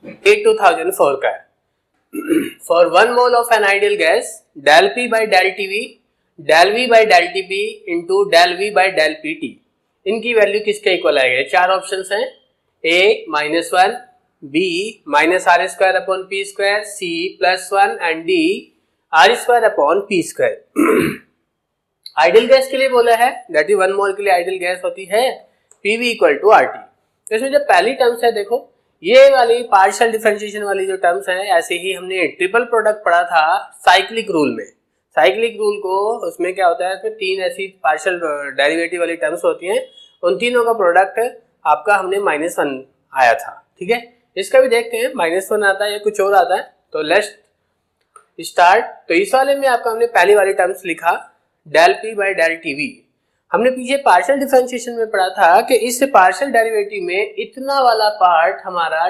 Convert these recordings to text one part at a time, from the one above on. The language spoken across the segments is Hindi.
ये 2004 का है। For 1 mole of an ideal gas del P by del T V del V by del T P into del V by del P T, इनकी वैल्यू किसके इक्वल आएगी? चार ऑप्शंस हैं, A -1, B -r square upon P square, C +1 and D r square upon P square. Ideal gas के लिए बोला है, दैट इज 1 मोल के लिए आइडियल गैस होती है PV equal to R T. तो इसमें जो पहली टर्म्स है, देखो ये वाली पार्शियल डिफरेंशिएशन वाली जो टर्म्स है, ऐसे ही हमने ट्रिपल प्रोडक्ट पढ़ा था साइक्लिक रूल में। साइक्लिक रूल को उसमें क्या होता है, इसमें तीन ऐसी पार्शियल डेरिवेटिव वाली टर्म्स होती हैं, उन तीनों का प्रोडक्ट आपका हमने -1 आया था। ठीक है, इसका भी देखते हैं -1 आता है या कुछ और आता है। तो लेट्स स्टार्ट। तो इस वाले में आपका हमने पहली वाली टर्म्स लिखा del P by del T V. हमने पीछे पार्शियल डिफरेंशिएशन में पढ़ा था कि इस पार्शियल डेरिवेटिव में इतना वाला पार्ट हमारा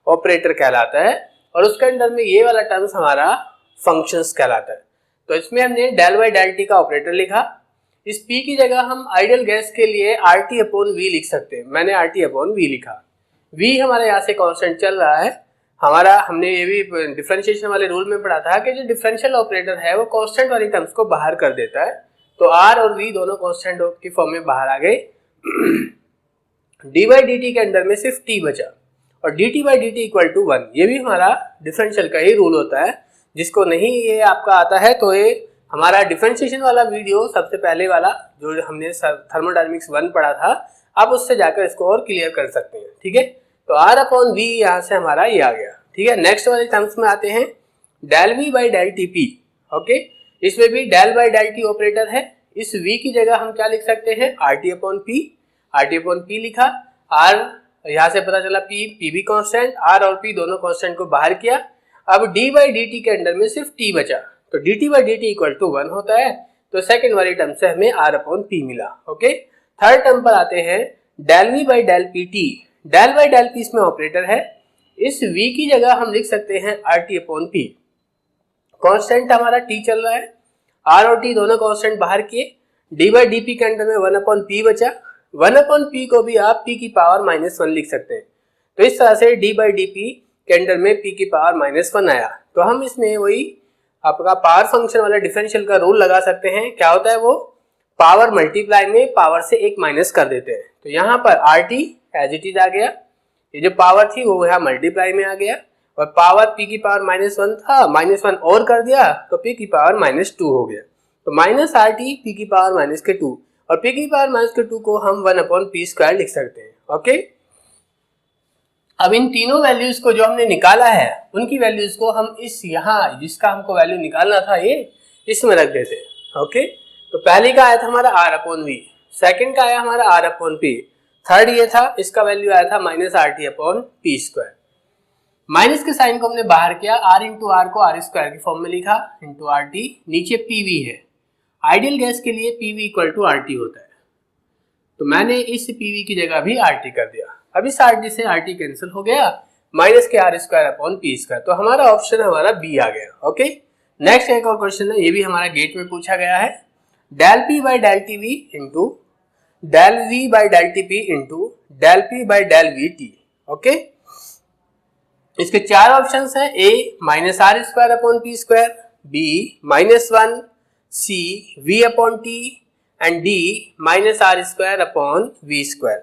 ऑपरेटर कहलाता है और उसके अंदर में ये वाला टर्म्स हमारा फंक्शंस कहलाता है। तो इसमें हमने डेल बाई डेल टी का ऑपरेटर लिखा। इस पी की जगह हम आइडियल गैस के लिए आर टी अपॉन वी लिख सकते हैं। मैंने आर टी अपॉन वी लिखा। वी हमारे यहाँ से कांस्टेंट चल रहा है हमारा। हमने ये भी डिफरेंशिएशन वाले रूल में पढ़ा था कि जो डिफरेंशियल ऑपरेटर है वो कांस्टेंट वाली टर्म्स को बाहर कर देता है। तो आर और वी दोनों कांस्टेंट की फॉर्म में बाहर आ गए। डी बाई डी टी के अंदर में सिर्फ टी बचा और D T by D T equal to 1। ये भी हमारा डिफरेंशियल का ही रूल होता है। जिसको नहीं ये आपका आता है तो ये हमारा डिफरेंशिएशन वाला वीडियो सबसे पहले वाला जो हमने थर्मोडायनेमिक्स 1 पढ़ा था, आप उससे जाकर इसको और क्लियर कर सकते हैं। ठीक है, तो आर अपॉन वी यहाँ से हमारा ये आ गया। ठीक है, नेक्स्ट वाले टर्म्स में आते हैं del V by del T P. Okay, इसमें भी del by del T operator है। इस वी की जगह हम क्या लिख सकते हैं? R T upon P. Are T upon P लिखा। आर यहाँ से पता चला पी भी कांस्टेंट, आर और पी दोनों कांस्टेंट को बाहर किया। अब डी बाई डी टी के अंदर में सिर्फ टी बचा, तो D T by D T equal to 1 होता है। तो सेकेंड वाली टर्म से हमें आर अपॉन पी मिला। ओके, थर्ड टर्म पर आते हैं del V by del P T. Del by del P इसमें ऑपरेटर है। इस v की जगह हम लिख सकते हैं R T upon P. Constant हमारा t चल रहा है, r और t दोनों कॉन्स्टेंट बाहर किए। d बाई डी पी के अंदर में 1 अपॉन पी बचा। 1 अपॉन पी को भी आप p की पावर -1 लिख सकते हैं। तो इस तरह से d बाई डी पी के अंदर में p की पावर -1 आया। तो हम इसमें वही आपका पावर फंक्शन वाला डिफरेंशियल का रूल लगा सकते हैं। क्या होता है वो? पावर मल्टीप्लाई में पावर से एक माइनस कर देते हैं। तो यहाँ पर R T as it is आ गया, ये जो पावर थी वो यहाँ मल्टीप्लाई में आ गया और पावर p की पावर -1 था, -1 और कर दिया तो p की पावर -2 हो गया। तो माइनस आर टी पी की पावर -2 और p की पावर -2 को हम 1 अपॉन पी स्क्वायर लिख सकते हैं। ओके, अब इन तीनों वैल्यूज को जो हमने निकाला है उनकी वैल्यूज को हम इस यहाँ जिसका हमको वैल्यू निकालना था ये इसमें रख देते हैं। ओके, तो पहले का आया था हमारा आर अपॉन वी, सेकेंड का आया हमारा आर अपॉन पी, थर्ड ये था, इसका वैल्यू आया था -RT upon P square. Minus के साइन को हमने बाहर किया, r इंटू आर को आर स्क्वायर की फॉर्म में लिखा इंटू आर टी, नीचे पीवी है। आइडियल गैस के लिए PV equal to R T होता है, तो मैंने इस पीवी की जगह भी आर टी कर दिया। अब इस आर टी से आर टी कैंसिल हो गया, माइनस के R square upon P square, तो हमारा ऑप्शन हमारा बी आ गया। ओके, नेक्स्ट एक और क्वेश्चन है, ये भी हमारा गेट में पूछा गया है। Del P by del T V into del V by del T P into del P by del V T. Okay, इसके चार ऑप्शंस हैं, A -r square upon P square, B -1, C v upon T and D -r square upon V square.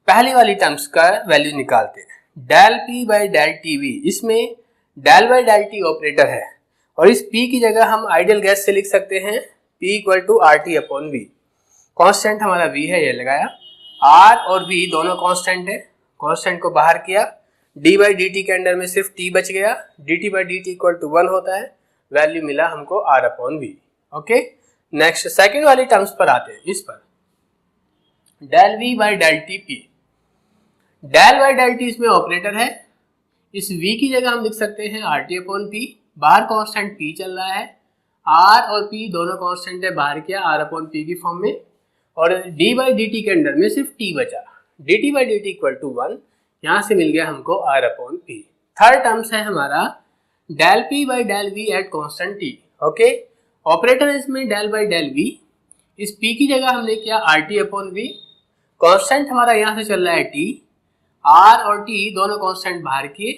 पहली वाली टर्म्स का वैल्यू निकालते हैं। Del P by del T V, इसमें del by del T operator है और इस p की जगह हम आइडियल गैस से लिख सकते हैं p equal to R T upon V. Constant हमारा v है, ये लगाया, r और v दोनों कांस्टेंट है, कांस्टेंट को बाहर किया, d बाई डी टी के अंदर में सिर्फ t बच गया, dt by D T equal to 1 होता है, वैल्यू मिला हमको r upon V. Okay, next second वाली टर्म्स पर आते हैं। इस पर del v by del T P, del by del T इसमें ऑपरेटर है, इस v की जगह हम लिख सकते हैं आर टी अपॉन पी, बाहर कांस्टेंट p चल रहा है, r और p दोनों कांस्टेंट है, बाहर किया r अपॉन पी की फॉर्म में, और d बाई डी टी के अंदर में सिर्फ t बचा, dt by D T equal to 1, यहाँ से मिल गया हमको r upon P. Third terms है हमारा del p by del v at constant t। Okay, operator इसमें डेल बाई डेल v, इस p की जगह हमने किया R T upon V, constant हमारा यहाँ से चल रहा है t, आर और टी दोनों कांस्टेंट बाहर किए,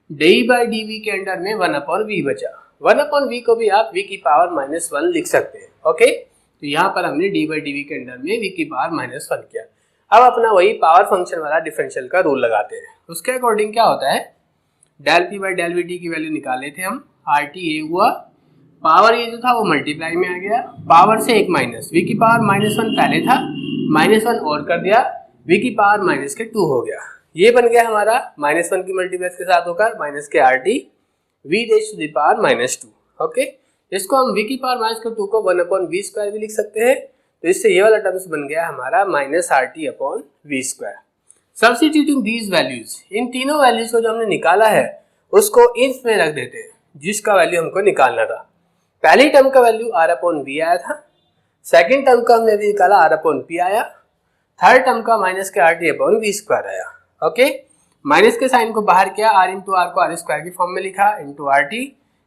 डी बाई डी वी के अंडर में 1/v बचा। 1/v को भी आप v की पावर -1 लिख सकते हैं। ओके, तो यहाँ पर हमने डी बाई डी वी के अंडर में v की पावर -1 किया। अब अपना वही पावर फंक्शन वाला डिफरेंशियल का रूल लगाते हैं। उसके अकॉर्डिंग क्या होता है, del P by del V T की वैल्यू निकाले थे हम, आर टी ए हुआ, पावर ये जो था वो मल्टीप्लाई में आ गया, पावर से एक माइनस, v की पावर -1 पहले था, -1 और कर दिया, v की पावर -2 हो गया। ये बन गया हमारा -1 की मल्टीप्लाई के साथ होकर माइनस के R T V raise to the power -2। Okay, इसको हम v की पावर -2 को 1/v² भी लिख सकते हैं। तो इससे ये वाला टर्म्स बन गया हमारा -RT/v²। सब्स्टिट्यूटिंग दीज वैल्यूज, इन तीनों वैल्यूज को जो हमने निकाला है उसको इंस में रख देते हैं, जिसका वैल्यू हमको निकालना था। पहली टर्म का वैल्यू R/v आया था, सेकेंड टर्म का हमने भी निकाला R/p आया, थर्ड टर्म का माइनस के RT/v² आया। ओके, माइनस के साइन को बाहर किया, r इंटू आर को r² की फॉर्म में लिखा, इंटू आर टी,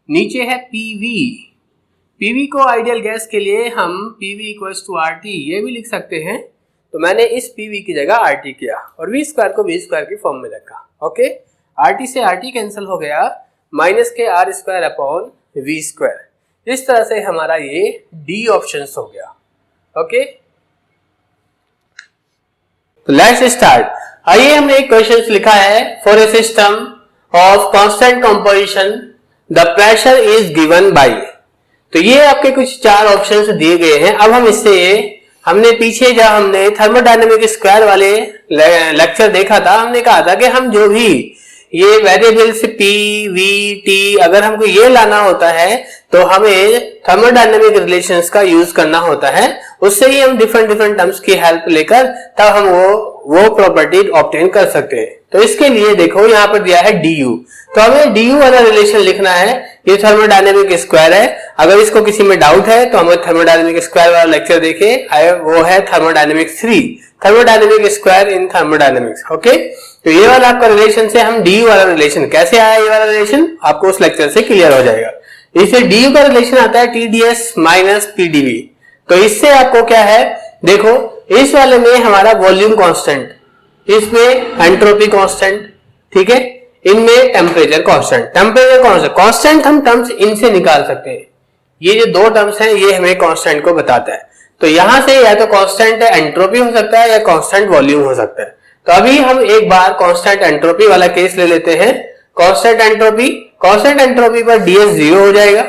नीचे है पीवी। पीवी को आइडियल गैस के लिए हम PV equals to R T ये भी लिख सकते हैं, तो मैंने इस पीवी की जगह आर टी किया और v² को v² की फॉर्म में रखा। ओके, आर टी से आर टी कैंसिल हो गया, माइनस के r²/v²। इस तरह से हमारा ये डी ऑप्शन हो गया। ओके, तो लेट्स स्टार्ट। आइए, हमने एक क्वेश्चन लिखा है, for a system of constant composition the pressure is given by. तो ये आपके कुछ 4 ऑप्शंस दिए गए हैं। अब हम इससे, हमने पीछे जब हमने थर्मोडायनेमिक स्क्वायर वाले लेक्चर देखा था, हमने कहा था कि हम जो भी ये वेरिएबल्स पी वी टी अगर हमको ये लाना होता है तो हमें थर्मोडायनेमिक रिलेशंस का यूज करना होता है, उससे ही हम डिफरेंट टर्म्स की हेल्प लेकर तब हम वो प्रॉपर्टी ऑब्टेन कर सकते हैं। तो इसके लिए देखो यहाँ पर दिया है du, तो हमें du वाला रिलेशन लिखना है। ये थर्मोडायनेमिक स्क्वायर है, अगर इसको किसी में डाउट है तो हमें थर्मोडायनेमिक स्क्वायर वाला लेक्चर देखे, वो है थर्मोडायनेमिक 3, थर्मोडायनेमिक स्क्वायर इन थर्मोडायनेमिक्स। ओके, तो ये वाला आपका रिलेशन से हम du वाला रिलेशन कैसे आया, ये वाला रिलेशन आपको उस लेक्चर से क्लियर हो जाएगा। इससे du का रिलेशन आता है TdS - PdV। तो इससे आपको क्या है, देखो इस वाले में हमारा वॉल्यूम कांस्टेंट, इसमें एंट्रोपी कांस्टेंट, ठीक है, इनमें टेम्परेचर कांस्टेंट। टेम्परेचर कांस्टेंट हम टर्म्स इनसे निकाल सकते हैं, ये जो 2 टर्म्स हैं ये हमें कांस्टेंट को बताता है। तो यहां से या तो कांस्टेंट एंट्रोपी हो सकता है या कांस्टेंट वॉल्यूम हो सकता है। तो अभी हम एक बार कांस्टेंट एंट्रोपी वाला केस ले लेते हैं। कांस्टेंट एंट्रोपी पर ds 0 हो जाएगा,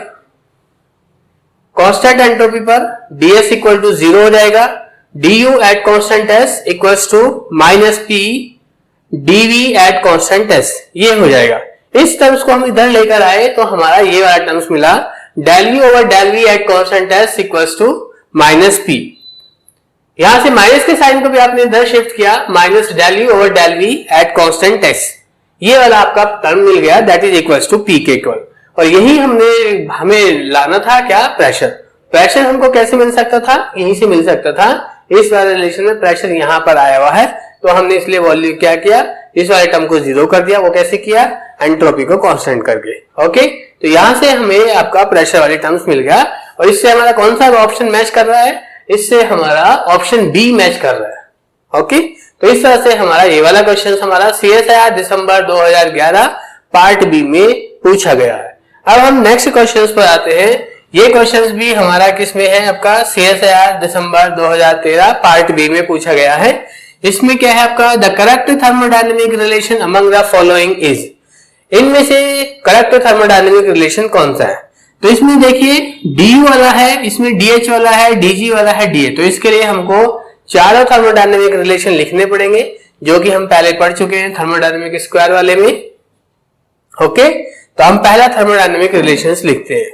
कांस्टेंट एंट्रोपी पर ds इक्वल टू 0 हो जाएगा, du at constant s equals to -p dv at constant s, ये हो जाएगा। इस टर्म्स को हम इधर लेकर आए तो हमारा ये वाला टर्म्स मिला, del v at constant s equals to -p। यहां से माइनस के साइन को भी आपने इधर शिफ्ट किया, -del v at constant s, ये वाला आपका टर्म मिल गया, that is equals to p के इक्वल। और यही हमें लाना था क्या, प्रेशर हमको कैसे मिल सकता था, यहीं से मिल सकता था। इस वाले रिलेशन में प्रेशर यहाँ पर आया हुआ है, तो हमने इसलिए वॉल्यूम क्या किया, इस वाले टर्म को 0 कर दिया। वो कैसे किया, एंट्रोपी को कांस्टेंट करके। ओके, तो यहां से हमें आपका प्रेशर वाले टर्म्स मिल गया। और इससे हमारा कौन सा ऑप्शन मैच कर रहा है, इससे हमारा ऑप्शन बी मैच कर रहा है। ओके, तो इस तरह से हमारा ये वाला क्वेश्चन हमारा CSIR दिसंबर 2011 पार्ट बी में पूछा गया है। अब हम नेक्स्ट क्वेश्चन पर आते हैं। ये क्वेश्चंस भी हमारा किस में है, आपका CSIR दिसंबर 2013 पार्ट बी में पूछा गया है। इसमें क्या है आपका, the correct thermodynamic relation among the following is, इनमें से करेक्ट थर्मोडायनेमिक रिलेशन कौन सा है। तो इसमें देखिए du वाला है, इसमें dH वाला है, dG वाला है, dA। तो इसके लिए हमको चारों थर्मोडायनेमिक रिलेशन लिखने पड़ेंगे, जो कि हम पहले पढ़ चुके हैं थर्मोडायनेमिक स्क्वायर वाले में। ओके, तो हम पहला थर्मोडायनेमिक रिलेशंस लिखते हैं।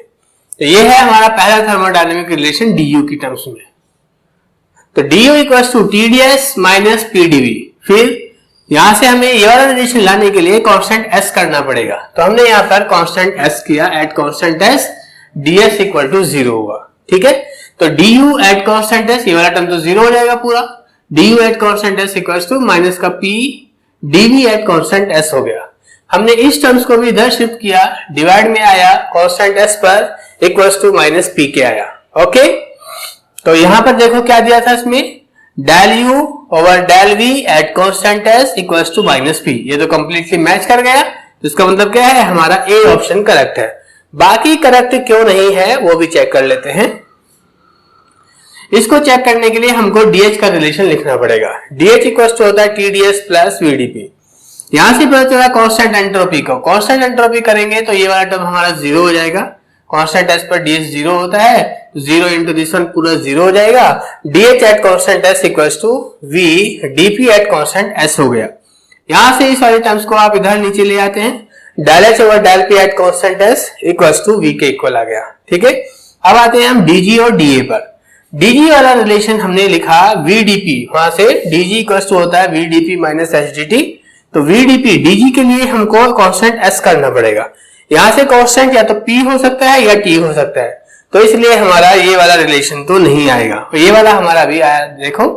तो ये है हमारा पहला थर्मोडायनेमिक रिलेशन du की टर्म्स में। तो du equals to TdS - PdV। फिर यहां से हमें ये वाला रिलेशन लाने के लिए कांस्टेंट s करना पड़ेगा। तो हमने यहाँ पर कांस्टेंट s किया, at constant s ds equal to 0 होगा। ठीक है, तो du एट कांस्टेंट s, ये वाला टर्म तो 0 हो जाएगा पूरा। du at constant s equals to minus का p dv at constant s हो गया। हमने इस टर्म्स को भी इधर शिफ्ट किया, डिवाइड में आया, कांस्टेंट s पर इक्वल्स टू -p के आया। ओके, तो यहां पर देखो क्या दिया था इसमें, del U over del V at constant S equals to minus P. ये तो कंप्लीटली मैच कर गया, तो इसका मतलब क्या है, हमारा ए ऑप्शन करेक्ट है। बाकी करेक्ट क्यों नहीं है वो भी चेक कर लेते हैं। इसको चेक करने के लिए हमको डीएच का रिलेशन लिखना पड़ेगा। डीएच इक्वल्स टू होता है टीडीएस प्लस वीडीपी। यहां से पता चला कांस्टेंट एंट्रोपी को कांस्टेंट एंट्रोपी करेंगे तो ये वाला टर्म हमारा जीरो हो जाएगा। कांस्टेंट एस पर डीएच जीरो होता है, जीरो इंटू दिस वन पूरा जीरो हो जाएगा। DH at constant S equals to V dP at constant S हो गया। यहां से इस वाले टर्म्स को आप इधर नीचे ले आते हैं, del H over del P at constant S equals to V के इक्वल आ गया। ठीक है, अब आते हैं हम डीजी और डीए पर। डीजी वाला रिलेशन हमने लिखा वीडीपी, वहां से डीजी इक्वल्स टू होता है वीडीपी माइनस एचडीटी। तो वीडीपी डीजी के लिए हमको कांस्टेंट एस करना पड़ेगा। यहां से कांस्टेंट या तो पी हो सकता है या टी हो सकता है, तो इसलिए हमारा ये वाला रिलेशन तो नहीं आएगा। तो ये वाला हमारा भी आया, देखो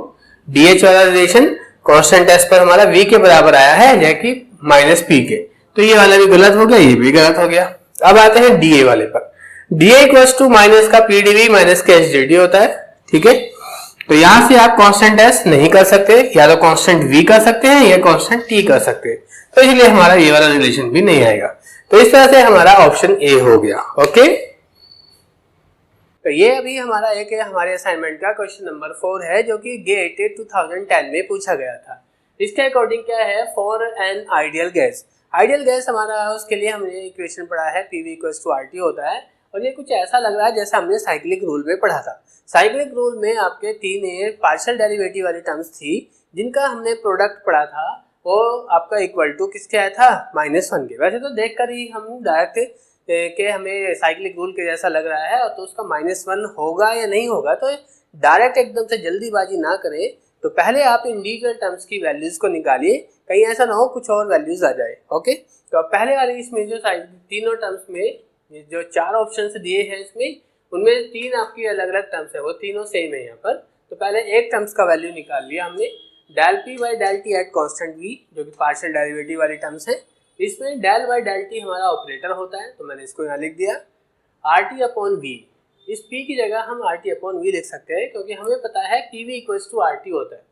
डीएच वाला रिलेशन कांस्टेंट एस पर हमारा वी के बराबर आया है, या कि माइनस पी के, तो ये वाला भी गलत हो गया, ये भी गलत हो गया। अब आते हैं डीए वाले पर। डीए इक्वल्स टू माइनस का पीडीवी माइनस के एचडीटी होता है। ठीक है, तो यहां से आप कांस्टेंट एस नहीं कर सकते, या तो कांस्टेंट वी कर सकते हैं या कांस्टेंट टी कर सकते हैं, तो इसलिए हमारा ये वाला रिलेशन भी नहीं आएगा। तो इस तरह से हमारा ऑप्शन ए हो गया। ओके, तो ये अभी हमारा एक हमारे असाइनमेंट का क्वेश्चन नंबर 4 है, जो कि गेट 2010 में पूछा गया था। इसके अकॉर्डिंग क्या है, for an ideal gas. Ideal gas हमारा, उसके लिए हमने इक्वेशन पढ़ा है पीवी इक्वल्स टू आरटी होता है, और ये कुछ ऐसा लग रहा है जैसे हमने साइक्लिक रूल में पढ़ा था। साइक्लिक रूल में आपके तीन पार्शियल डेरिवेटिव वाली टर्म्स थी, जिनका हमने प्रोडक्ट पढ़ा था, वो आपका इक्वल टू किसके आया था, -1 के। वैसे तो देखकर ही हम डायरेक्ट कि हमें साइक्लिक रूल के जैसा लग रहा है, और तो उसका -1 होगा या नहीं होगा, तो डायरेक्ट एकदम से जल्दीबाजी ना करें, तो पहले आप इंडिविजुअल टर्म्स की वैल्यूज को निकालिए, कहीं ऐसा ना हो कुछ और वैल्यूज आ जाए। ओके, तो अब पहले वाले इसमें जो तीनों टर्म्स में जो 4 ऑप्शंस दिए हैं, इसमें उनमें 3 आपकी अलग अलग टर्म्स है, वो तीनों सेम है यहाँ पर। तो पहले एक टर्म्स का वैल्यू निकाल लिया हमने, del P by del T at constant V, जो कि पार्शियल डेरिवेटिव वाली टर्म्स है। इसमें डेल बाई डेल टी हमारा ऑपरेटर होता है, तो मैंने इसको यहाँ लिख दिया। आर टी अपॉन वी, इस पी की जगह हम आर टी अपॉन वी लिख सकते हैं, क्योंकि हमें पता है P V equals to R T होता है,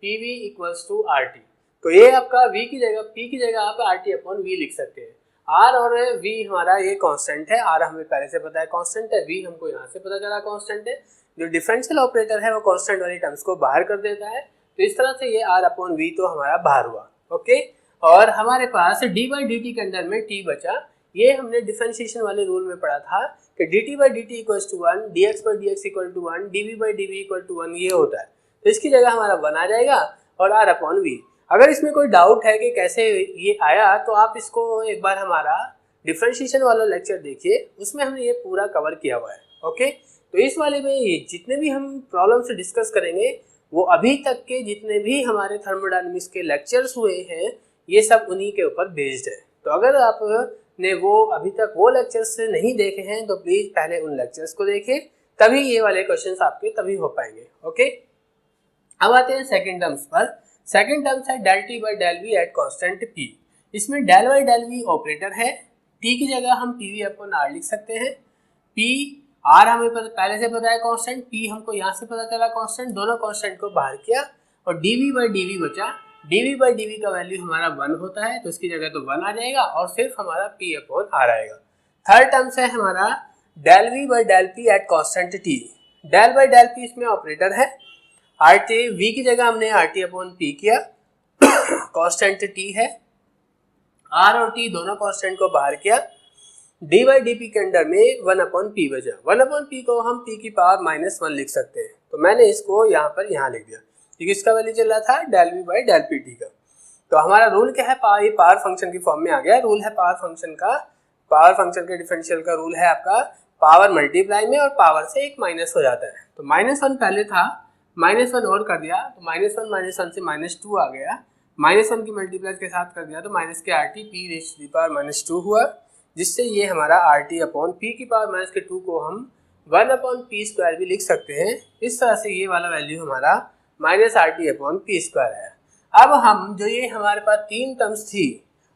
P V equals to R T. तो ये आपका वी की जगह, पी की जगह आप आर टी अपॉन वी लिख सकते हैं। आर और वी हमारा ये कांस्टेंट है, आर हमें पहले से पता है कांस्टेंट है, वी हमको यहाँ से पता चला कांस्टेंट है। जो डिफरेंशियल ऑपरेटर है वो कांस्टेंट वाली टर्म्स को बाहर कर देता है, तो इस तरह से ये आर अपॉन वी तो हमारा बाहर हुआ। ओके, और हमारे पास डी बाई डी टी के अंदर में टी बचा। ये हमने डिफरेंशिएशन वाले रूल में पढ़ा था कि D T by D T equals to 1, D X by D X equal to 1, D V by D V equal to 1, ये होता है। तो इसकी जगह हमारा 1 आ जाएगा और आर अपॉन वी। अगर इसमें कोई डाउट है कि कैसे ये आया, तो आप इसको एक बार हमारा डिफरेंशिएशन वाला लेक्चर देखिए, उसमें हमने ये पूरा कवर किया हुआ है। ओके, तो इस वाले में ये जितने भी हम प्रॉब्लम्स डिस्कस करेंगे, वो अभी तक के जितने भी हमारे थर्मोडायनामिक्स के लेक्चर्स हुए हैं, ये सब उन्हीं के ऊपर बेस्ड है। तो अगर आपने वो अभी तक वो लेक्चर्स नहीं देखे हैं, तो प्लीज पहले उन लेक्चर्स को देखिए, तभी ये वाले क्वेश्चंस आपके तभी हो पाएंगे। ओके, अब आते हैं सेकंड टर्म्स पर। सेकंड टर्म्स है del T by del V at constant P. इसमें del by del V operator है, टी की जगह हम पी वी अपॉन आर लिख सकते हैं। पी आर हमें पहले से पता है कांस्टेंट, पी हमको यहाँ से पता चला कांस्टेंट, दोनों कांस्टेंट को बाहर किया और डीवी बाई डीवी बचा। डीवी बाई डीवी का वैल्यू हमारा 1 होता है, तो इसकी जगह तो 1 आ जाएगा और सिर्फ हमारा पी अपॉन आर आएगा। थर्ड टर्म्स है हमारा del V by del P at constant T. Del by del P इसमें ऑपरेटर है, आर टी वी की जगह हमने आर टी अपॉन पी किया, कांस्टेंट टी है, आर और टी दोनों कांस्टेंट को बाहर किया। डी बाई डी पी के अंदर में 1 अपॉन पी बचा। 1 अपॉन पी को हम पी की पावर -1 लिख सकते हैं, तो मैंने इसको यहाँ पर यहाँ लिख दिया, क्योंकि इसका वैल्यू चल रहा था del V by del P T का। तो हमारा रूल क्या है, ये पावर फंक्शन की फॉर्म में आ गया। रूल है पावर फंक्शन का, पावर फंक्शन के डिफरेंशियल का रूल है आपका पावर मल्टीप्लाई में और पावर से एक माइनस हो जाता है। तो -1 पहले था, -1 और कर दिया तो -1 से -2 आ गया, -1 की मल्टीप्लाई के साथ कर दिया तो माइनस के R T P raise to the power -2 हुआ, जिससे ये हमारा आर टी अपॉन पी की पावर -2 को हम 1 अपॉन पी स्क्वायर भी लिख सकते हैं। इस तरह से ये वाला वैल्यू हमारा -R T upon P square है। अब हम जो ये हमारे पास 3 टर्म्स थी,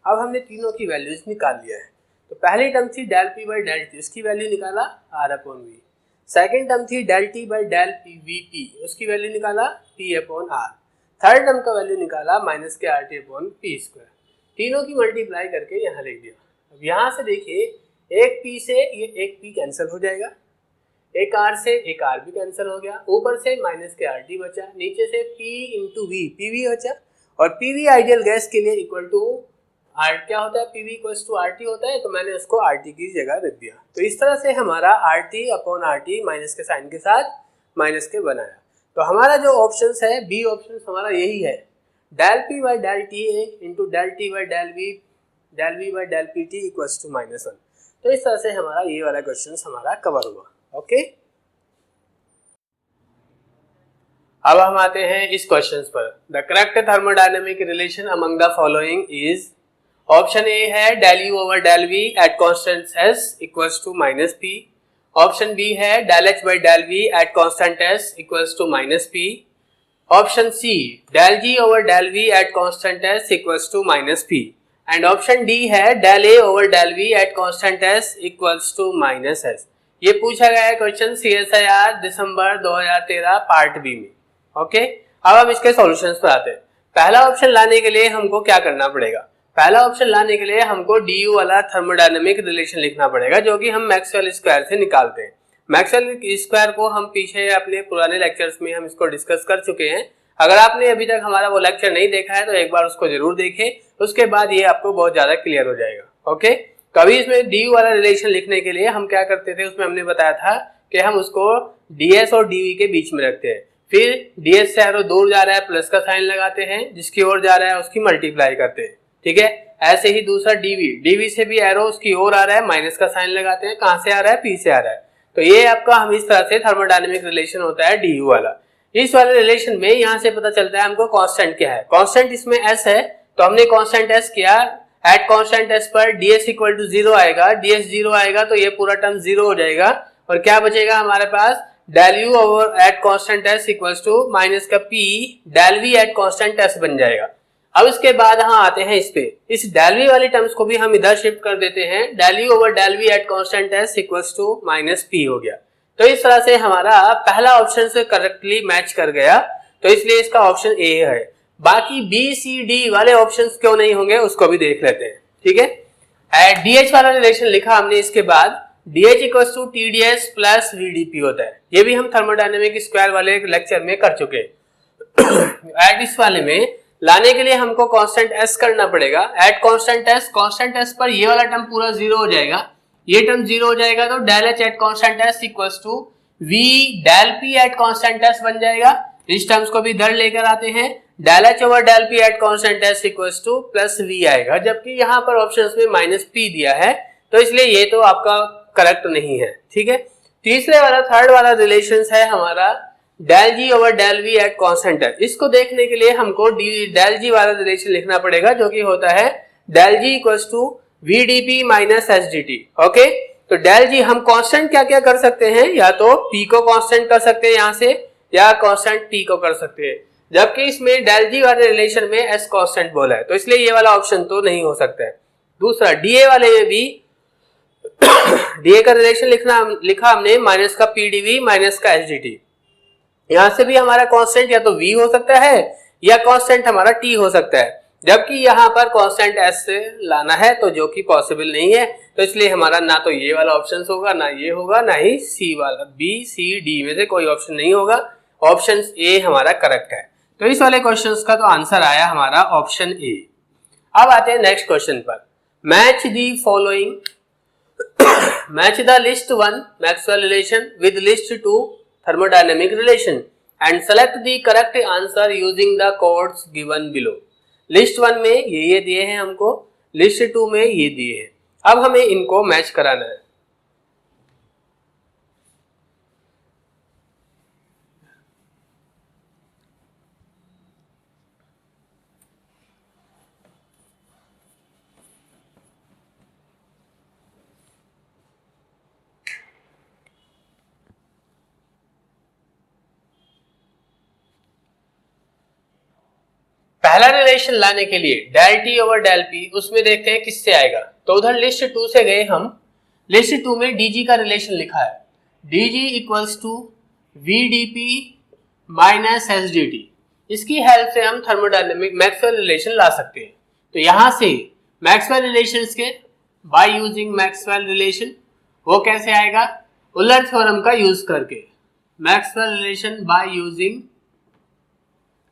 अब हमने तीनों की वैल्यूज निकाल लिया है। तो पहली टर्म थी del P by del T, उसकी वैल्यू निकाला R upon V. Second term थी del T by del V P, उसकी वैल्यू निकाला P upon R. Third term का वैल्यू निकाला माइनस के R T upon P square. तीनों की मल्टीप्लाई करके यहाँ लिख दिया। अब यहाँ से देखिए, एक पी से ये एक पी कैंसिल हो जाएगा, एक आर से एक आर भी कैंसिल हो गया, ऊपर से माइनस के आर टी बचा, नीचे से P into V, P V बचा। और पी वी आइडियल गैस के लिए इक्वल टू आर क्या होता है, P V equals to R T होता है, तो मैंने उसको आर टी की जगह रख दिया। तो इस तरह से हमारा R T upon R T minus के साइन के साथ माइनस के बनाया। तो हमारा जो ऑप्शन है बी ऑप्शन हमारा यही है, del P by del T into del T by del V by del P T equals to -1। तो इस तरह से हमारा ये वाला क्वेश्चन हमारा कवर हुआ। ओके, अब हम आते हैं इस क्वेश्चन पर। The correct thermodynamic relation among the following is, option A है del U over del V at constant S equals to minus P, option B है del H by del V at constant S equals to minus P, option C del G over del V at constant S equals to minus P, and option D है del A over del V at constant S equals to minus S. ये पूछा गया है क्वेश्चन CSIR दिसंबर 2013 पार्ट बी में। ओके, अब हम इसके सॉल्यूशंस पर आते हैं। पहला ऑप्शन लाने के लिए हमको क्या करना पड़ेगा, पहला ऑप्शन लाने के लिए हमको DU वाला थर्मोडायनेमिक रिलेशन लिखना पड़ेगा, जो कि हम मैक्सवेल स्क्वायर से निकालते हैं। मैक्सवेल स्क्वायर को हम पीछे अपने पुराने लेक्चर्स में हम इसको डिस्कस कर चुके हैं। अगर आपने अभी तक हमारा वो लेक्चर नहीं देखा है तो एक बार उसको जरूर देखें, उसके बाद ये आपको बहुत ज्यादा क्लियर हो जाएगा। ओके, कभी इसमें DU वाला रिलेशन लिखने के लिए हम क्या करते थे, उसमें हमने बताया था कि हम उसको DS और DV के बीच में रखते हैं, फिर DS से एरो दूर जा रहा है प्लस का साइन लगाते हैं, जिसकी ओर जा रहा है उसकी मल्टीप्लाई करते हैं। ठीक है, ऐसे ही दूसरा DV से भी एरो उसकी ओर आ रहा है, माइनस का साइन लगाते हैं, कहां से आ रहा है, P से आ रहा है। तो ये आपका हम इस तरह से थर्मोडायनेमिक रिलेशन होता है DU वाला। इस वाले रिलेशन में यहाँ से पता चलता है हमको कांस्टेंट क्या है। कांस्टेंट इसमें S है, तो हमने कांस्टेंट S किया, एट कांस्टेंट S पर DS इक्वल टू 0 आएगा, DS 0 आएगा तो ये पूरा टर्म 0 हो जाएगा, और क्या बचेगा हमारे पास, del U over at constant S equals to minus का P del V at constant S बन जाएगा। अब इसके बाद यहाँ आते हैं इस पे, इस डेल V वाले टर्म्स को भी हम इधर शिफ्ट कर देते हैं, del U over del V at constant S equals to minus P हो गया। तो इस तरह से हमारा पहला ऑप्शन से करेक्टली मैच कर गया, तो इसलिए इसका ऑप्शन ए है। बाकी बी सी डी वाले ऑप्शंस क्यों नहीं होंगे उसको भी देख लेते हैं। ठीक है, DH वाला रिलेशन लिखा हमने, इसके बाद DH equals to TDS plus VDP होता है। ये भी हम थर्मोडायनेमिक स्क्वायर वाले लेक्चर में कर चुके हैं। एट इस वाले में लाने के लिए हमको कांस्टेंट S करना पड़ेगा। एट कांस्टेंट S पर ये वाला टर्म पूरा 0 हो जाएगा, ये टर्म 0 हो जाएगा, तो del H at constant S equals to V del P at constant S बन जाएगा। इस टर्म्स को भी इधर लेकर आते हैं, del H over del P at constant S equals to plus V आएगा, जबकि यहाँ पर ऑप्शंस में माइनस P दिया है, तो इसलिए ये तो आपका करेक्ट नहीं है। ठीक है, तीसरे वाला थर्ड वाला रिलेशन है हमारा del G over del V at constant S। इसको देखने के लिए हमको डेल G वाला रिलेशन लिखना पड़ेगा, जो कि होता है del G equals to VDP minus SDT। Okay, तो डेल G हम कांस्टेंट क्या क्या कर सकते हैं, या तो P को कांस्टेंट कर सकते हैं यहाँ से, या कांस्टेंट T को कर सकते हैं, जबकि इसमें डेल G वाले रिलेशन में S कांस्टेंट बोला है, तो इसलिए ये वाला ऑप्शन तो नहीं हो सकता है। दूसरा DA वाले में भी DA का रिलेशन लिखा हमने, माइनस का PdV माइनस का SDT। यहां से भी हमारा कांस्टेंट या तो V हो सकता है या कांस्टेंट हमारा T हो सकता है, जबकि यहाँ पर कांस्टेंट S से लाना है, तो जो कि पॉसिबल नहीं है, तो इसलिए हमारा ना तो ये वाला ऑप्शन होगा, ना ये होगा, ना ही C वाला। B C D में से कोई ऑप्शन नहीं होगा, ऑप्शन ए हमारा करेक्ट है। तो इस वाले क्वेश्चन का तो आंसर आया हमारा ऑप्शन ए। अब आते हैं नेक्स्ट क्वेश्चन पर। Match the following, match the list 1 Maxwell relation with list 2 thermodynamic relation and select the correct answer using the codes given below। List 1 में ये दिए हैं हमको, लिस्ट 2 में ये दिए हैं, अब हमें इनको मैच कराना है। पहला रिलेशन लाने के लिए del T over del P, उसमें देखते हैं किससे आएगा। तो उधर लिस्ट 2 से गए हम, लिस्ट 2 में DG का रिलेशन लिखा है, dg equals to vdp minus sdt। इसकी हेल्प से हम थर्मोडायनेमिक मैक्सवेल रिलेशन ला सकते हैं। तो यहां से मैक्सवेल रिलेशंस के बाय यूजिंग मैक्सवेल रिलेशन, वो कैसे आएगा? उलर थ्योरम का यूज करके, Maxwell relation by using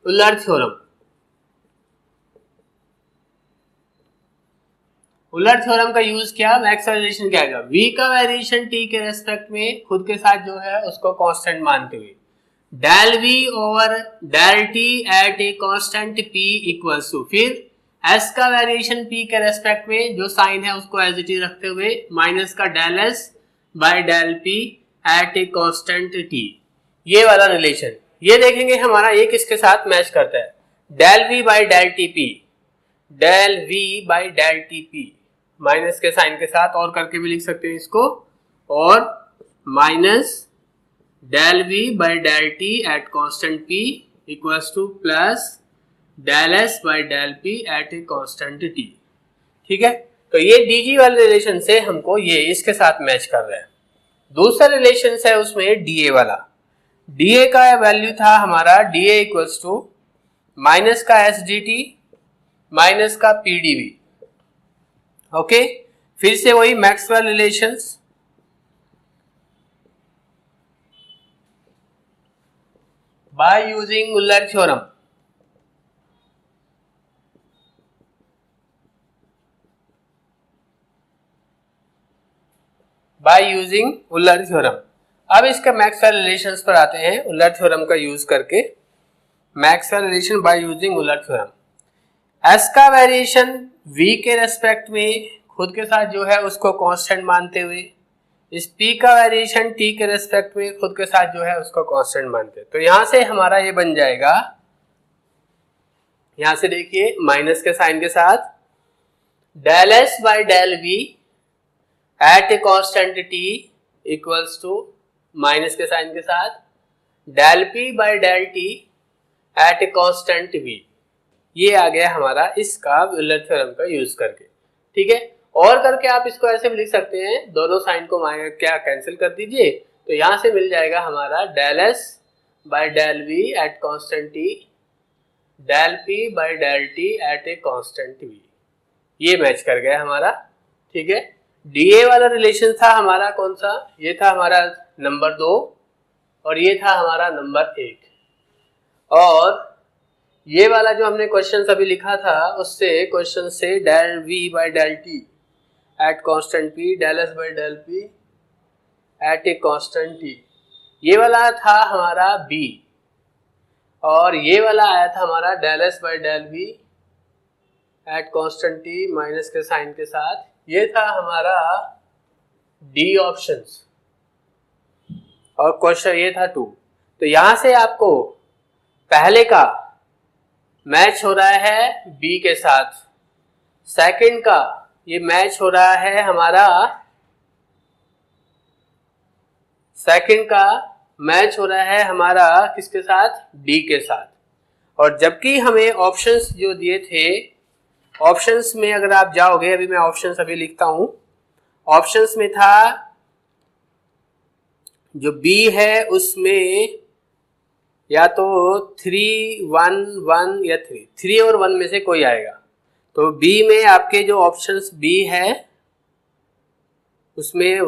Wular theorem. Wular theorem का यूज किया, मैक्सवेल रिलेशन क्या आएगा? v का वेरिएशन t के रेस्पेक्ट में खुद के साथ जो है उसको कांस्टेंट मानते हुए, del v over del t at a constant p equals to, फिर s का वेरिएशन p के रेस्पेक्ट में जो साइन है उसको एज इट इज रखते हुए माइनस का del s by del p at a constant t। ये वाला रिलेशन ये देखेंगे हमारा ये किसके साथ मैच करता है? Del v by del T, del v by del T minus के साइन के साथ, और करके भी लिख सकते हैं इसको, और minus del v by del T at constant p equals to plus del s by del p at a constant t। ठीक है, तो ये dg वाले रिलेशन से हमको ये इसके साथ मैच कर रहा है। दूसरा रिलेशन है उसमें dA वाला। dA का वैल्यू था हमारा dA इक्वल्स टू माइनस का sdt माइनस का pdv। ओके, फिर से वही Maxwell relations, by using Wular theorem. By using Wular theorem. अब इसका मैक्सवेल रिलेशंस पर आते हैं उलर थ्योरम का यूज करके। Maxwell relation by using Wular theorem. S का वेरिएशन v के रेस्पेक्ट में खुद के साथ जो है उसको कांस्टेंट मानते हुए, इस p का वेरिएशन t के रेस्पेक्ट में खुद के साथ जो है उसको कांस्टेंट मानते हैं। तो यहां से हमारा ये बन जाएगा, यहां से देखिए माइनस के साइन के साथ, del s by del v at a constant t equals to minus के साइन के साथ del p by del t at a constant v। ये आ गया हमारा इसका उलर थ्योरम का यूज करके। ठीक है, और करके आप इसको ऐसे भी लिख सकते हैं, दोनों साइन को क्या कैंसिल कर दीजिए, तो यहां से मिल जाएगा हमारा del s by del v at constant t del p by del t at a constant v। ये मैच कर गया हमारा। ठीक है, dA वाला रिलेशन था हमारा कौन सा? ये था हमारा नंबर 2 और ये था हमारा नंबर 1। और ये वाला जो हमने क्वेश्चन अभी लिखा था उससे क्वेश्चन से del v by del t at constant p del s by del p at a constant t, ये वाला था हमारा b, और ये वाला आया था हमारा del s by del v at constant t minus के साइन के साथ। ये था हमारा d ऑप्शंस, और क्वेश्चन ये था 2। तो यहां से आपको पहले का मैच हो रहा है b के साथ, सेकंड का ये मैच हो रहा है हमारा, सेकंड का मैच हो रहा है हमारा किसके साथ? d के साथ। और जबकि हमें ऑप्शंस जो दिए थे, ऑप्शंस में अगर आप जाओगे, अभी मैं ऑप्शंस अभी लिखता हूं, ऑप्शंस में था जो b है उसमें या तो 3, 1, 1 या 3 और 1 में से कोई आएगा। तो b में आपके जो ऑप्शंस b है उसमें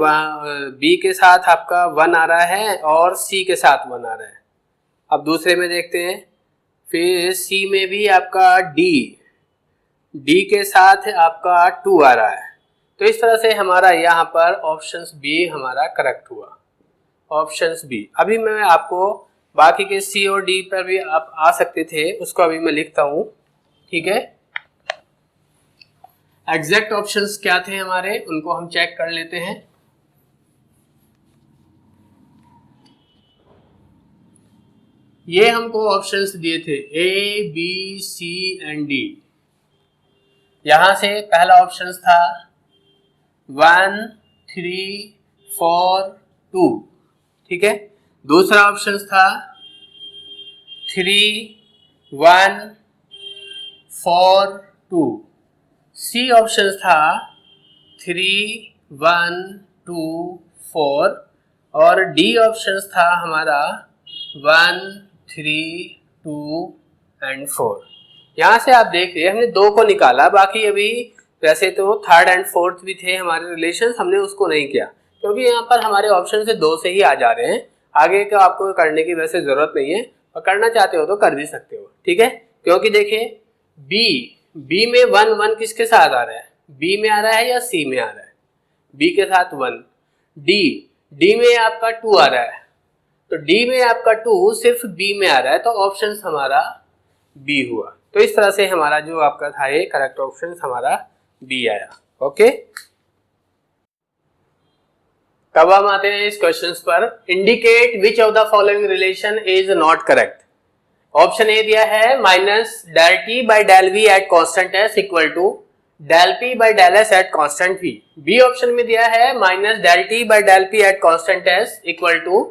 b के साथ आपका 1 आ रहा है और c के साथ 1 आ रहा है। अब दूसरे में देखते हैं, फिर c में भी आपका d के साथ आपका 2 आ रहा है। तो इस तरह से हमारा यहाँ पर ऑप्शंस b हमारा करेक्ट हुआ, ऑप्शंस b। अभी मैं आपको बाकी के C और D पर भी आप आ सकते थे, उसको अभी मैं लिखता हूं। ठीक है, एग्जैक्ट ऑप्शंस क्या थे हमारे, उनको हम चेक कर लेते हैं। ये हमको ऑप्शंस दिए थे A, B, C and D। यहां से पहला ऑप्शन था 1, 3, 4, 2। ठीक है, दूसरा ऑप्शन था 3, 1, 4, 2। सी ऑप्शन था 3, 1, 2, 4। और डी ऑप्शन था हमारा 1, 3, 2 एंड 4। यहाँ से आप देख रहे हैं हमने 2 को निकाला, बाकी अभी वैसे तो थर्ड एंड फोर्थ भी थे हमारे रिलेशन, हमने उसको नहीं किया क्योंकि यहाँ पर हमारे ऑप्शन से 2 से ही आ जा रहे हैं। आगे का आपको करने की वैसे जरूरत नहीं है, और करना चाहते हो तो कर भी सकते हो, ठीक है। क्योंकि देखिए बी में 1 1 किसके साथ आ रहा है, बी में आ रहा है या सी में आ रहा है, बी के साथ 1। डी में आपका 2 आ रहा है, तो डी में आपका 2 सिर्फ बी में आ रहा है, तो ऑप्शन हमारा बी हुआ। तो इस तरह से हमारा जो आपका था ये करेक्ट ऑप्शन हमारा बी आया। ओके, तब हम आते हैं इस क्वेश्चंस पर। Indicate which of the following relation is not correct. Option A दिया है minus del T by del V at constant S equal to del P by del S at constant V. B option में दिया है minus del T by del P at constant S equal to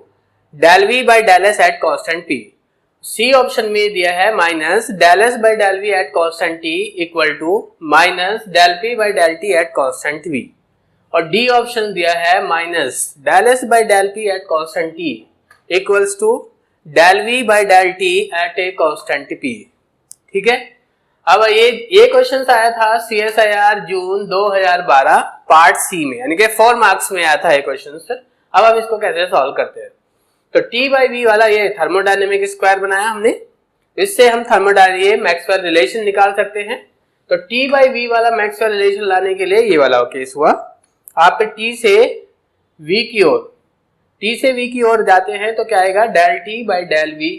del V by del S at constant P. C option में दिया है minus del S by del V at constant T equal to minus del P by del T at constant V. और डी ऑप्शन दिया है minus del S by del P at constant T equals to del V by del T at a constant P. ठीक है, अब ये क्वेश्चन आया था CSIR जून 2012 पार्ट सी में, यानी कि 4 मार्क्स में आया था ये क्वेश्चन सर। अब हम इसको कैसे सॉल्व करते हैं, तो टी बाई वी वाला ये थर्मोडायनेमिक स्क्वायर बनाया हमने, इससे हम थर्मोडायनेमिक मैक्सवेल रिलेशन निकाल सकते हैं। तो टी बाई वी वाला मैक्सवेल रिलेशन लाने के लिए ये वाला केस हुआ, आप टी से वी की ओर, टी से वी की ओर जाते हैं तो क्या आएगा del T by del V.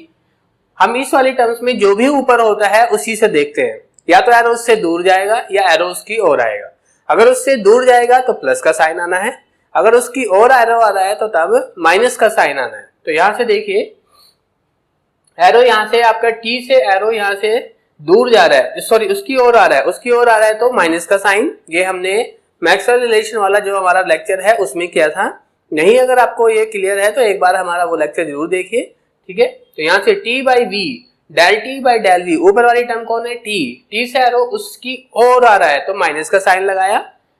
हम इस वाली टर्म्स में जो भी ऊपर होता है उसी से देखते हैं, या तो एरो उससे दूर जाएगा या एरो उसकी ओर आएगा। अगर उससे दूर जाएगा तो प्लस का साइन आना है, अगर उसकी ओर एरो आ रहा है तो तब माइनस का साइन आना है। तो यहां से देखिए एरो यहां से आपका टी से एरो यहां से दूर जा रहा है, सॉरी उसकी ओर आ रहा है, उसकी ओर आ रहा है तो माइनस का साइन। ये हमने मैक्सवेल रिलेशन वाला जो हमारा लेक्चर है उसमें किया था। नहीं अगर आपको ये क्लियर है तो एक बार हमारा वो लेक्चर जरूर देखिए, ठीक है। तो यहाँ से T by V del T by del V, ऊपर वाली टर्म कौन है टी, टी से एरो उसकी ओर आ रहा है तो माइनस का साइन लगाया।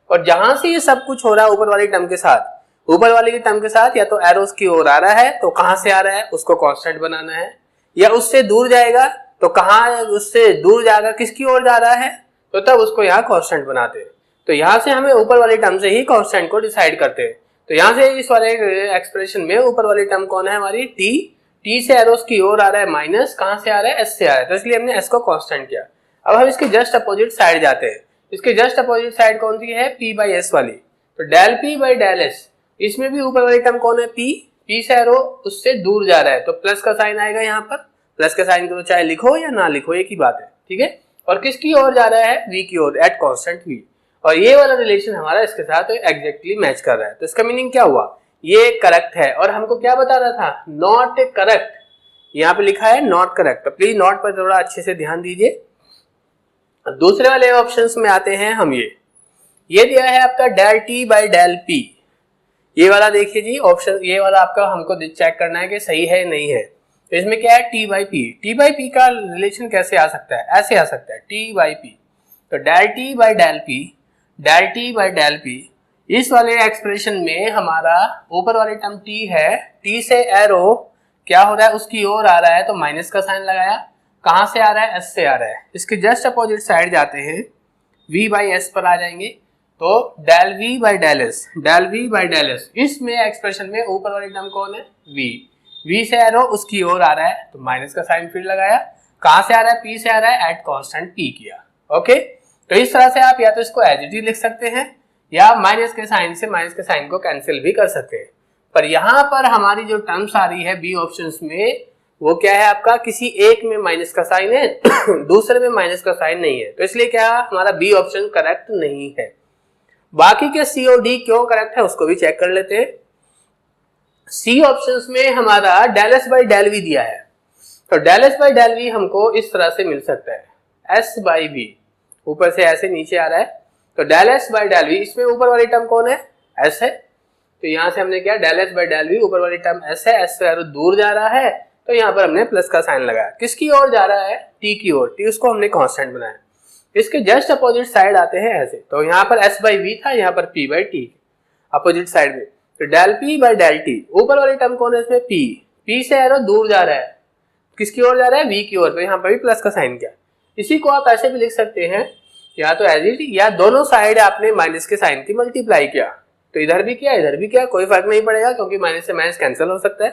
और जहां से ये सब कुछ हो रहा है ऊपर वाली टर्म के साथ, ऊपर वाली की टर्म के साथ या तो एरो उसकी ओर आ रहा है तो कहां से आ रहा है उसको कांस्टेंट बनाना है, या उससे दूर जाएगा तो कहां उससे दूर जाएगा किसकी ओर जा रहा है तो तब उसको यहाँ कांस्टेंट बनाते हैं। तो यहाँ से हमें ऊपर वाली टर्म से ही कांस्टेंट को डिसाइड करते हैं। तो यहाँ से इस वाले एक्सप्रेशन में ऊपर वाली टर्म कौन है हमारी टी, टी से एरोस की ओर आ रहा है माइनस, कहां से आ रहा है एस से आ रहा है, तो इसलिए हमने एस को कांस्टेंट किया। अब हम इसके जस्ट अपोजिट साइड जाते हैं, इसके जस्ट अपोजिट साइड कौन सी है पी बाई एस वाली, तो del P by del S, इसमें भी ऊपर वाली टर्म कौन है पी, पी से एरो उससे दूर जा रहा है तो प्लस का साइन आएगा। यहाँ पर प्लस का साइन को चाहे लिखो या ना लिखो एक ही बात है, ठीक है। और किसकी ओर जा रहा है वी की ओर एट कांस्टेंट वी, और ये वाला रिलेशन हमारा इसके साथ एग्जैक्टली मैच कर रहा है। तो इसका मीनिंग क्या हुआ, ये करेक्ट है। और हमको क्या बता रहा था नॉट करेक्ट, यहाँ पे लिखा है नॉट करेक्ट, तो प्लीज नॉट पर थोड़ा अच्छे से ध्यान दीजिए। दूसरे वाले ऑप्शंस में आते हैं हम, ये दिया है आपका del T by del P, ये वाला देखिए जी ऑप्शन, ये वाला आपका हमको चेक करना है कि सही है नहीं है। तो इसमें क्या है T by P, T by P का रिलेशन कैसे आ सकता है, ऐसे आ सकता है टी बाई पी, तो del T by del P, del T by del P, इस वाले एक्सप्रेशन में हमारा ऊपर वाली टर्म टी है, टी से एरो क्या हो रहा है उसकी ओर आ रहा है तो माइनस का साइन लगाया, कहां से आ रहा है एस से आ रहा है, इसके जस्ट अपोजिट साइड जाते हैं v बाई एस पर आ जाएंगे तो del v by del S, del v by del S, इसमें एक्सप्रेशन में ऊपर वाली टर्म कौन है v, v से एरो उसकी ओर आ रहा है तो माइनस का साइन फिर लगाया, कहां से आ रहा है p से आ रहा है एट कांस्टेंट p किया। ओके, तो इस तरह से आप या तो इसको एज इट इज लिख सकते हैं या माइनस के साइन से माइनस के साइन को कैंसिल भी कर सकते हैं। पर यहाँ पर हमारी जो टर्म्स आ रही है बी ऑप्शंस में वो क्या है आपका, किसी एक में माइनस का साइन है दूसरे में माइनस का साइन नहीं है, तो इसलिए क्या हमारा बी ऑप्शन करेक्ट नहीं है। बाकी के सी और डी क्यों करेक्ट है उसको भी चेक कर लेते हैं। सी ऑप्शंस में हमारा del S by del V दिया है, तो del S by del V हमको इस तरह से मिल सकता है एस बाई वी, ऊपर से ऐसे नीचे आ रहा है तो del S by del V, इसमें ऊपर वाली टर्म कौन है एस है, तो यहाँ से हमने क्या del S by del V, ऊपर वाली टर्म एस है, एस से एरो दूर जा रहा है तो यहाँ पर हमने प्लस का साइन लगाया, किसकी ओर जा रहा है टी की ओर, टी उसको हमने कांस्टेंट बनाया। इसके जस्ट अपोजिट साइड आते हैं ऐसे, तो यहाँ पर एस बाई वी था, यहाँ पर P by T opposite side में, तो del P by del T, ऊपर वाली टर्म कौन है इसमें, पी, पी से एरो दूर जा रहा है, किसकी ओर जा रहा है, वी की ओर, तो यहाँ पर भी प्लस का साइन किया। इसी को आप ऐसे भी लिख सकते हैं, या तो एज इट, या दोनों साइड आपने माइनस के साइन की मल्टीप्लाई किया, तो इधर भी किया इधर भी किया, कोई फर्क नहीं पड़ेगा क्योंकि माइनस से माइनस कैंसिल हो सकता है।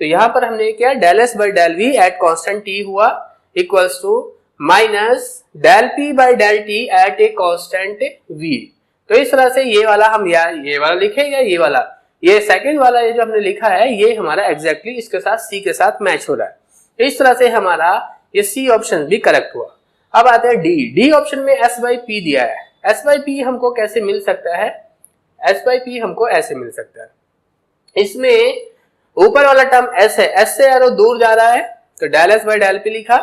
तो यहाँ पर हमने किया del S by del V at constant T हुआ equals to minus del P by del T at a constant V. तो इस तरह से ये वाला हम ये वाला लिखे या ये वाला, ये सेकंड वाला ये जो हमने लिखा है ये हमारा एग्जैक्टली इसके साथ सी के साथ मैच हो रहा है। तो इस तरह से हमारा ये सी ऑप्शन भी करेक्ट हुआ। अब आते हैं डी। डी ऑप्शन में एस बाई पी दिया है। एस बाई पी हमको कैसे मिल सकता है, एस बाई पी हमको ऐसे मिल सकता है, इसमें ऊपर वाला टर्म एस है, एस से एरो दूर जा रहा है तो del S by del P लिखा,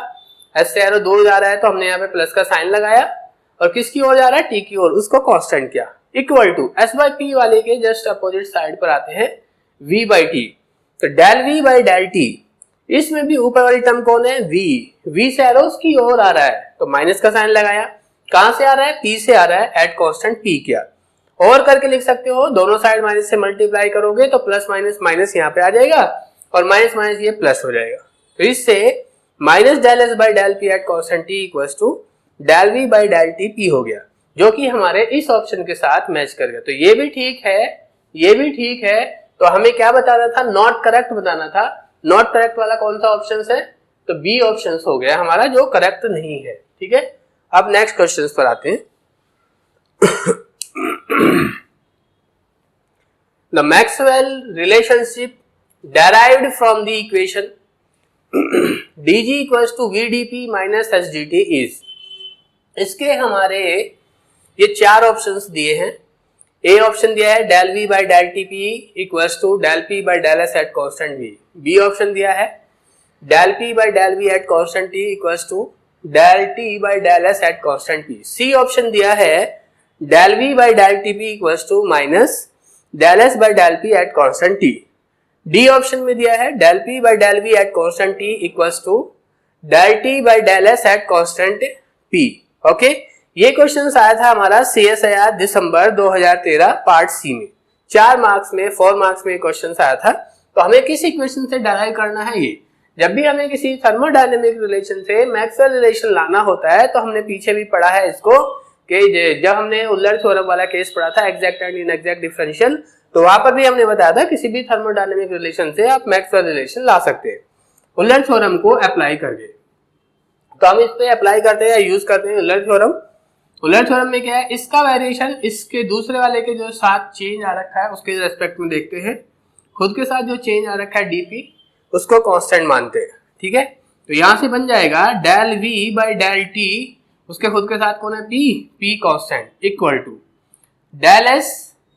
एस से एरो दूर जा रहा है तो हमने यहाँ पे प्लस का साइन लगाया, और किसकी ओर जा रहा है, टी की ओर, उसको कांस्टेंट किया, equal to S by P वाले के जस्ट अपोजिट साइड पर आते हैं वी बाई टी, तो del V by del T, इसमें भी ऊपर वाली टर्म कौन है, वी, वी से एरो उसकी ओर आ रहा है तो माइनस का साइन लगाया, कहां से आ रहा है, पी से आ रहा है, एट कांस्टेंट पी किया, और करके लिख सकते हो, दोनों साइड माइनस से मल्टीप्लाई करोगे तो प्लस माइनस माइनस यहाँ पे आ जाएगा और माइनस माइनस ये प्लस हो जाएगा, तो इससे minus del S by del P at constant T equals to del V by del T P हो गया, जो कि हमारे इस ऑप्शन के साथ मैच कर गया। तो ये भी ठीक है, ये भी ठीक है, तो हमें क्या बताना था, नॉट करेक्ट बताना था। नॉट करेक्ट वाला कौन सा ऑप्शन है, तो बी ऑप्शन हो गया हमारा जो करेक्ट नहीं है। ठीक है, अब नेक्स्ट क्वेश्चन पर आते हैं। The Maxwell relationship derived from the equation dg equals to vdp minus sdt is, इसके हमारे ये चार ऑप्शंस दिए हैं। ए ऑप्शन दिया है del V by del T P equals to del P by del S at constant V. B option दिया है del P by del V at constant T equals to del T by del S at constant P. C option दिया है del V by del T P equals to minus del S by del P at constant T. D option में दिया है del P by del V at constant T equals to del T by del S at constant P. Okay, ये क्वेश्चन आया था हमारा CSIR दिसंबर 2013 पार्ट सी में, 4 मार्क्स में, 4 मार्क्स में क्वेश्चन आया था। तो हमें किस इक्वेशन से डराइव करना है ये, जब भी हमें किसी थर्मोडायनेमिक रिलेशन से मैक्सवेल रिलेशन लाना होता है, तो हमने पीछे भी पढ़ा है इसको कि जब हमने उल्लर थ्योरम वाला केस पढ़ा था एग्जैक्ट एंड इनएग्जैक्ट डिफरेंशियल, तो वहां पर भी हमने बताया था किसी भी थर्मोडायनेमिक रिलेशन से आप मैक्सवेल रिलेशन ला सकते हैं उल्लर थ्योरम को अप्लाई करके। तो हम इस पे अप्लाई करते हैं या यूज करते हैं उल्लर थ्योरम। उल्लर थ्योरम में क्या है, इसका वेरिएशन इसके दूसरे वाले के जो साथ चेंज आ रखा है उसके रेस्पेक्ट में देखते हैं, खुद के साथ जो चेंज आ रखा है डीपी उसको कांस्टेंट मानते हैं। ठीक है, तो यहां से बन जाएगा del V by del T, उसके खुद के साथ कौन है, P, P constant equal to del S,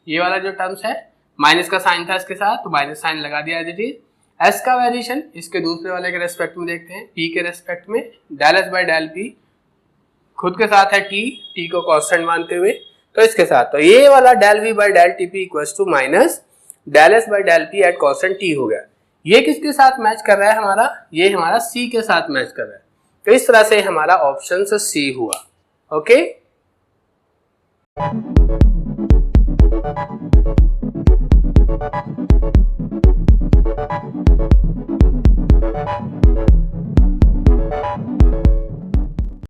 ये वाला जो टर्म्स है माइनस का साइन था इसके साथ तो माइनस साइन लगा दिया एज इट इज, एस का वेरिएशन इसके दूसरे वाले के रेस्पेक्ट में देखते हैं, पी के रेस्पेक्ट में del S by del P, खुद के साथ है टी, टी को कांस्टेंट मानते हुए तो इसके साथ, तो ये वाला del V by del T P equals to minus del S by del P at constant T हो गया। ये किसके साथ मैच कर रहा है हमारा, ये हमारा सी के साथ मैच कर रहा है। तो इस तरह से हमारा ऑप्शन सी हुआ। ओके